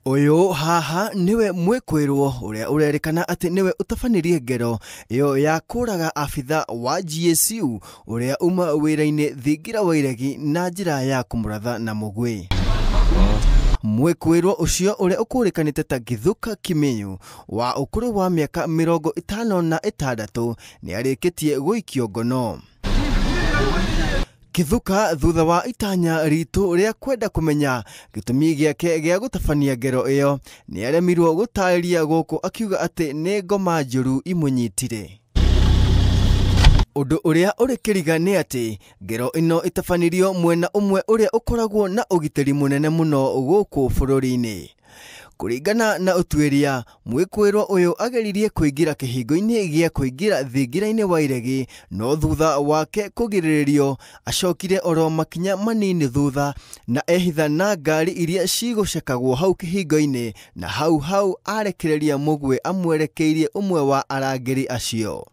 Uyu haha niwe mwikwerwo uria urerikana ati niwe utabanirie ngero iyo ya kuraga afitha wa GSU uria uma wira-ini thingira wa iregi na njira ya kumuratha na mugwi. Mwikwerwo ucio uria ukurikanite ta Githuka Kimenyu wa ukuru wa miaka 56 ni arikitie guikio ngono. Githuka thutha wa itanya ritu ria kwenda kumenya gitumi giake gia gutabania ngero iyo ni aremirwo gutariria guku akiuga ati ni ngoma njuru imunyitire. Undu uria uri kiriga ni ati ngero ino itabanirio mwena umwe uria ukoragwo na ugitiri munene muno guku bururi-ini. Kuringana na utuiria, mwikwerwo uyu ageririe kuingira kihingo-ini gia kuingira thingira-ini wa iregi, no thutha wake kugiririo acokire oro makinya manini thutha na ehitha na ngari iria cigucekagwo hau kihingo-ini, na hau arekereria mugwe amwerekeirie umwe wa arangiri acio.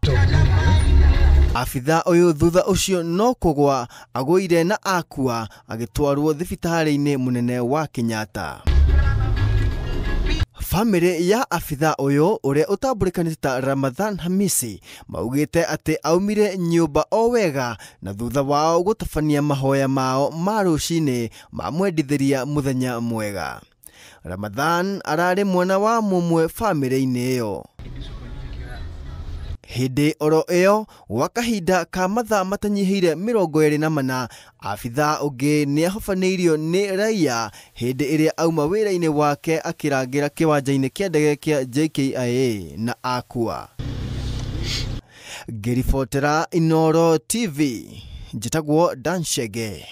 Afitha uyu thutha ucio no kugwa agwire na akua agitwarwo thibitari-ini munene wa Kenyatta. Family ya afitha uyu uria utambulikanite ta Ramadhan Hamisi maugite ati aumire nyumba o wega na thutha wao gutabania mahoya mao ma rucini mamwendithiria muthenya mwega. Ramadhan arari mwana wa mumwe family-ini iyo. Hindi oro iyo gwa kahinda ka mathaa matanyihire 24 afitha ungi ni ahofaneirio ni raia hindi iria auma wira-ini wake akirangira kiwanja-ini kia ndege kia JKIA na akua. Ngiribotera Inooro TV, njitagwo Dan Chege.